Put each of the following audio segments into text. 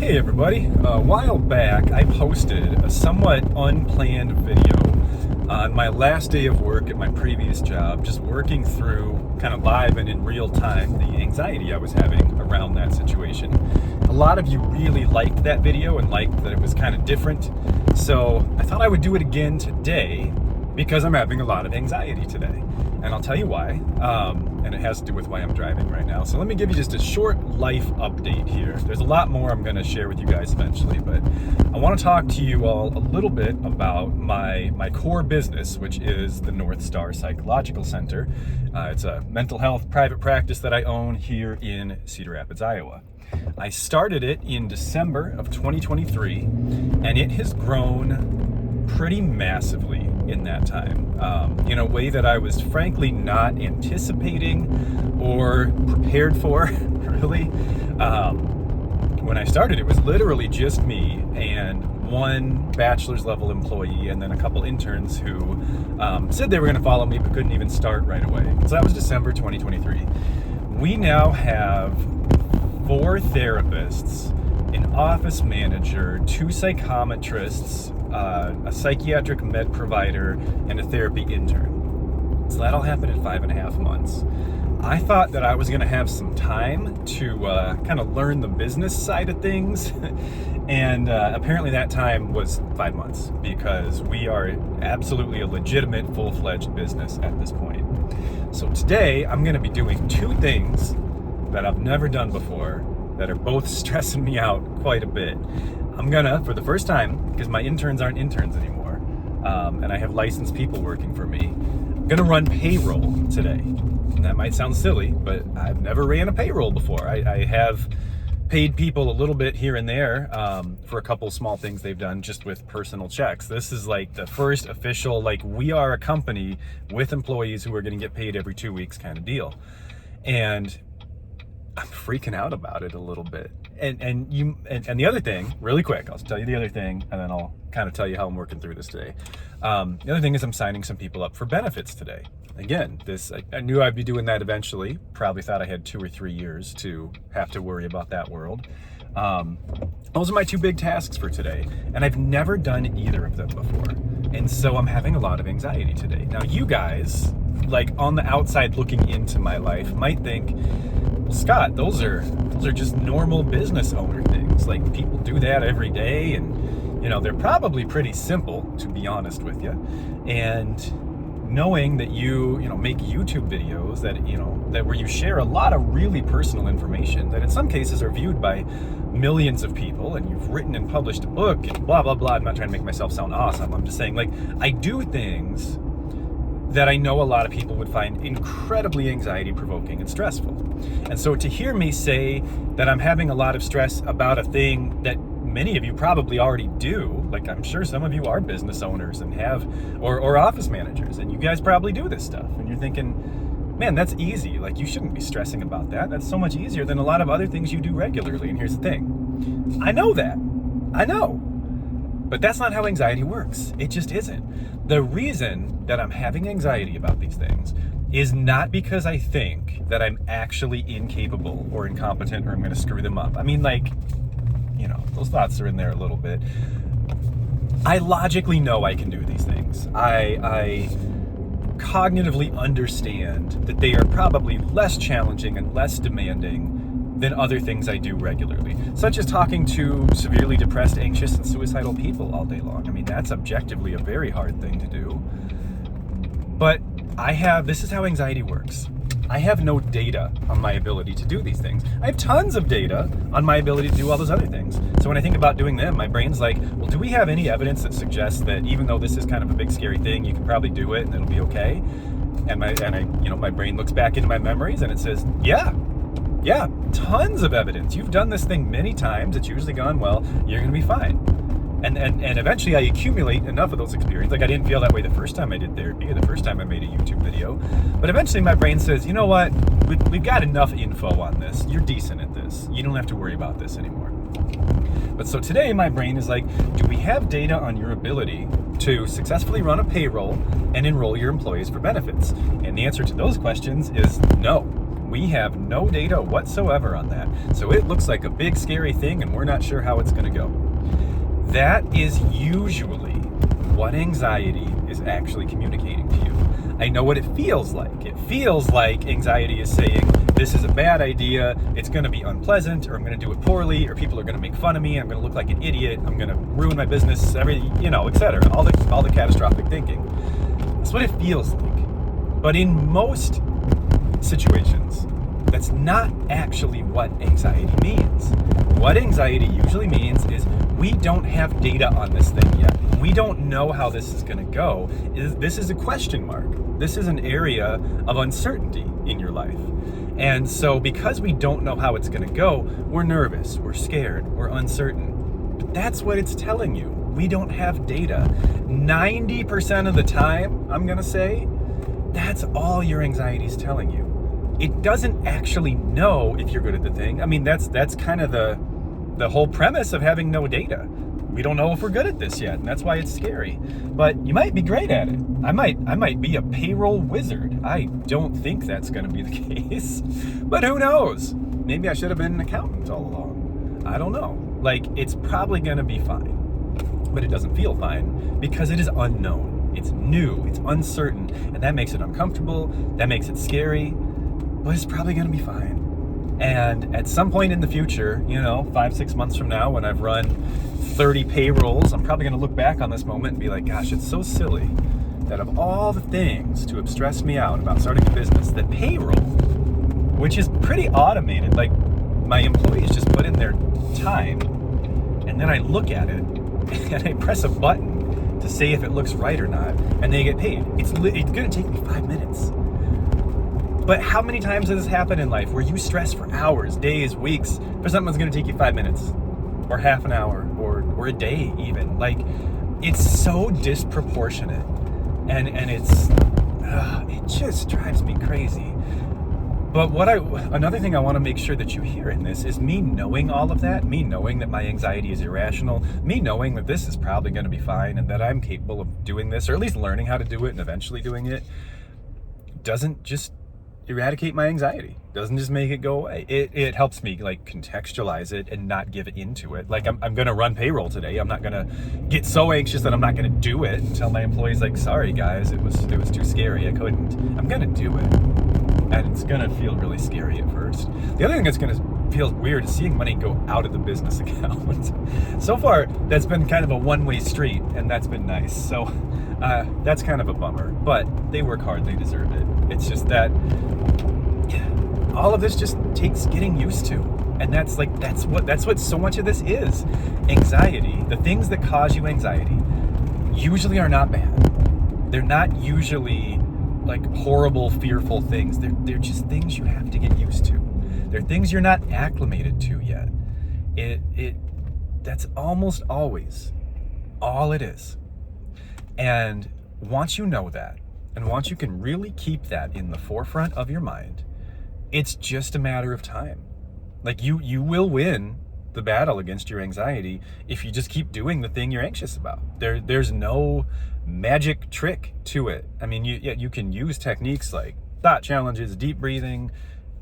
Hey everybody, a while back I posted a somewhat unplanned video on my last day of work at my previous job, just working through kind of live and in real time the anxiety I was having around that situation. A lot of you really liked that video and liked that it was kind of different, so I thought I would do it again today because I'm having a lot of anxiety today. And I'll tell you why, and it has to do with why I'm driving right now. So let me give you just a short life update here. There's a lot more I'm going to share with you guys eventually, but I want to talk to you all a little bit about my core business, which is the North Star Psychological Center. It's a mental health private practice that I own here in Cedar Rapids, Iowa. I started it in December of 2023, and it has grown pretty massively in that time, in a way that I was frankly not anticipating or prepared for, really. When I started, it was literally just me and one bachelor's level employee and then a couple interns who said they were going to follow me but couldn't even start right away. So that was December 2023. We now have 4 therapists, an office manager, 2 psychometrists, a psychiatric med provider, and a therapy intern. So that all happened in 5.5 months. I thought that I was going to have some time to kind of learn the business side of things, and apparently that time was 5 months, because we are absolutely a legitimate, full-fledged business at this point. So today I'm going to be doing 2 things that I've never done before that are both stressing me out quite a bit. I'm gonna, for the first time, because my interns aren't interns anymore, and I have licensed people working for me, I'm gonna run payroll today. And that might sound silly, but I've never ran a payroll before. I have paid people a little bit here and there for a couple small things they've done just with personal checks. This is like the first official, like, we are a company with employees who are gonna get paid every 2 weeks kind of deal. And I'm freaking out about it a little bit. And the other thing, really quick, I'll tell you the other thing, and then I'll kind of tell you how I'm working through this today. The other thing is I'm signing some people up for benefits today. Again, I knew I'd be doing that eventually. Probably thought I had 2 or 3 years to have to worry about that world. Those are my 2 big tasks for today, and I've never done either of them before. And so I'm having a lot of anxiety today. Now, you guys, like on the outside looking into my life, might think, well, Scott, those are just normal business owner things. Like, people do that every day, and they're probably pretty simple, to be honest with you. And knowing that you make YouTube videos that where you share a lot of really personal information that in some cases are viewed by millions of people, and you've written and published a book and blah blah blah. I'm not trying to make myself sound awesome. I'm just saying, like, I do things that I know a lot of people would find incredibly anxiety provoking and stressful. And so to hear me say that I'm having a lot of stress about a thing that many of you probably already do, like, I'm sure some of you are business owners and have, or office managers, and you guys probably do this stuff, and you're thinking, man, that's easy. Like, you shouldn't be stressing about that. That's so much easier than a lot of other things you do regularly. And here's the thing. I know that. I know. But that's not how anxiety works. It just isn't. The reason that I'm having anxiety about these things is not because I think that I'm actually incapable or incompetent or I'm going to screw them up. I mean, like, those thoughts are in there a little bit. I logically know I can do these things. I cognitively understand that they are probably less challenging and less demanding than other things I do regularly, such as talking to severely depressed, anxious, and suicidal people all day long. I mean, that's objectively a very hard thing to do. But this is how anxiety works. I have no data on my ability to do these things. I have tons of data on my ability to do all those other things. So when I think about doing them, my brain's like, well, do we have any evidence that suggests that even though this is kind of a big scary thing, you can probably do it and it'll be okay? And my brain looks back into my memories and it says, yeah, tons of evidence. You've done this thing many times. It's usually gone well. You're going to be fine. And eventually I accumulate enough of those experiences. Like, I didn't feel that way the first time I did therapy or the first time I made a YouTube video. But eventually my brain says, you know what? We've got enough info on this. You're decent at this. You don't have to worry about this anymore. But so today my brain is like, do we have data on your ability to successfully run a payroll and enroll your employees for benefits? And the answer to those questions is no. We have no data whatsoever on that. So it looks like a big scary thing and we're not sure how it's going to go. That is usually what anxiety is actually communicating to you. I know what it feels like. It feels like anxiety is saying, this is a bad idea, it's going to be unpleasant, or I'm going to do it poorly, or people are going to make fun of me, I'm going to look like an idiot, I'm going to ruin my business, etc. All the catastrophic thinking. That's what it feels like. But in most situations, that's not actually what anxiety means. What anxiety usually means is we don't have data on this thing yet. We don't know how this is going to go. This is a question mark. This is an area of uncertainty in your life. And so because we don't know how it's going to go, we're nervous, we're scared, we're uncertain. But that's what it's telling you. We don't have data. 90% of the time, I'm going to say, that's all your anxiety is telling you. It doesn't actually know if you're good at the thing. I mean, that's kind of the whole premise of having no data. We don't know if we're good at this yet, and that's why it's scary. But you might be great at it. I might be a payroll wizard. I don't think that's going to be the case. But who knows? Maybe I should have been an accountant all along. I don't know. Like, it's probably going to be fine. But it doesn't feel fine because it is unknown. It's new, it's uncertain, and that makes it uncomfortable, that makes it scary, but it's probably going to be fine. And at some point in the future, 5-6 months from now, when I've run 30 payrolls, I'm probably going to look back on this moment and be like, gosh, it's so silly that of all the things to have stressed me out about starting a business, that payroll, which is pretty automated, like my employees just put in their time, and then I look at it and I press a button to say if it looks right or not, and they get paid. It's going to take me 5 minutes. But how many times does this happen in life where you stress for hours, days, weeks for something that's going to take you 5 minutes or half an hour or a day even? Like, it's so disproportionate, and it just drives me crazy. But another thing I want to make sure that you hear in this is me knowing all of that, me knowing that my anxiety is irrational, me knowing that this is probably going to be fine and that I'm capable of doing this, or at least learning how to do it and eventually doing it, doesn't just eradicate my anxiety, doesn't just make it go away. It helps me like contextualize it and not give into it. Like I'm going to run payroll today. I'm not going to get so anxious that I'm not going to do it and tell my employees like, sorry guys, it was too scary, I couldn't. I'm going to do it. And it's going to feel really scary at first. The other thing that's going to feel weird is seeing money go out of the business account. So far, that's been kind of a one-way street, and that's been nice. So that's kind of a bummer. But they work hard, they deserve it. It's just that all of this just takes getting used to. And that's what so much of this is. Anxiety, the things that cause you anxiety, usually are not bad. They're not usually like horrible, fearful things. They're just things you have to get used to. They're things you're not acclimated to yet. That's almost always all it is. And once you know that, and once you can really keep that in the forefront of your mind, it's just a matter of time. Like you will win the battle against your anxiety if you just keep doing the thing you're anxious about. There's no magic trick to it. I mean, you can use techniques like thought challenges, deep breathing,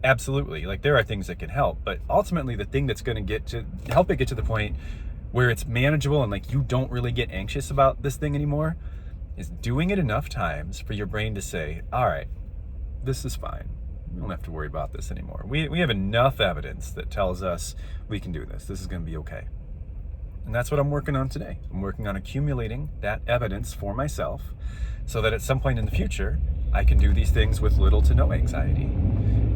absolutely. Like there are things that can help, but ultimately the thing that's going to help it get to the point where it's manageable and like you don't really get anxious about this thing anymore is doing it enough times for your brain to say, all right, this is fine. We don't have to worry about this anymore. We have enough evidence that tells us we can do this. This is going to be okay. And that's what I'm working on today. I'm working on accumulating that evidence for myself so that at some point in the future, I can do these things with little to no anxiety.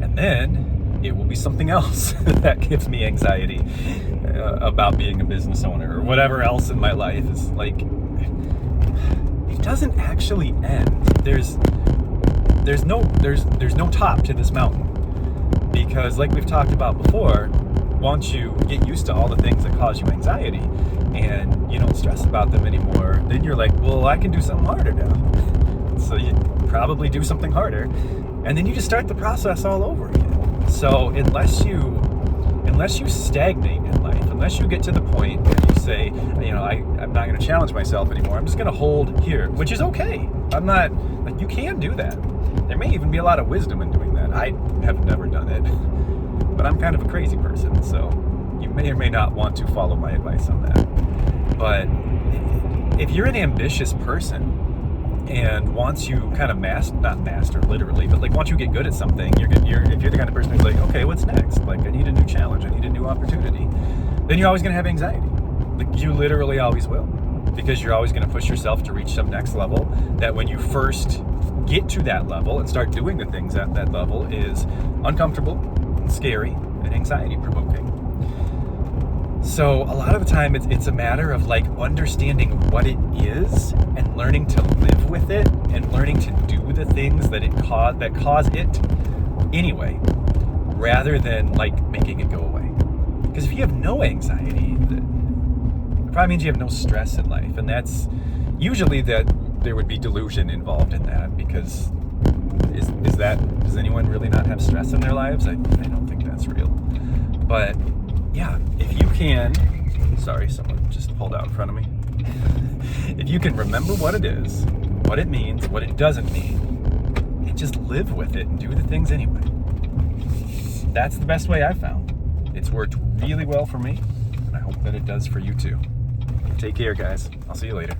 And then it will be something else that gives me anxiety about being a business owner or whatever else in my life. Is like, it doesn't actually end. There's no top to this mountain, because like we've talked about before, once you get used to all the things that cause you anxiety and you don't stress about them anymore, then you're like, well, I can do something harder now. So you probably do something harder, and then you just start the process all over again. So unless you stagnate in life, unless you get to the point where you say, I'm not going to challenge myself anymore, I'm just going to hold here, which is okay. I'm not, like, you can do that. There may even be a lot of wisdom in doing that. I have never done it, but I'm kind of a crazy person, so you may or may not want to follow my advice on that. But if you're an ambitious person, and once you kind of not master literally, but like once you get good at something, if you're the kind of person who's like, okay, what's next? Like, I need a new challenge, I need a new opportunity. Then you're always going to have anxiety. Like, you literally always will, because you're always going to push yourself to reach some next level that when you first get to that level and start doing the things at that level is uncomfortable, scary, and anxiety provoking. So a lot of the time it's a matter of like understanding what it is and learning to live with it and learning to do the things that cause it anyway, rather than like making it go away. Because if you have no anxiety, it probably means you have no stress in life, and that's usually that there would be delusion involved in that, because does anyone really not have stress in their lives? I don't think that's real. But yeah, if you can, sorry, someone just pulled out in front of me. If you can remember what it is, what it means, what it doesn't mean, and just live with it and do the things anyway. That's the best way I've found. It's worked really well for me, and I hope that it does for you too. Take care, guys. I'll see you later.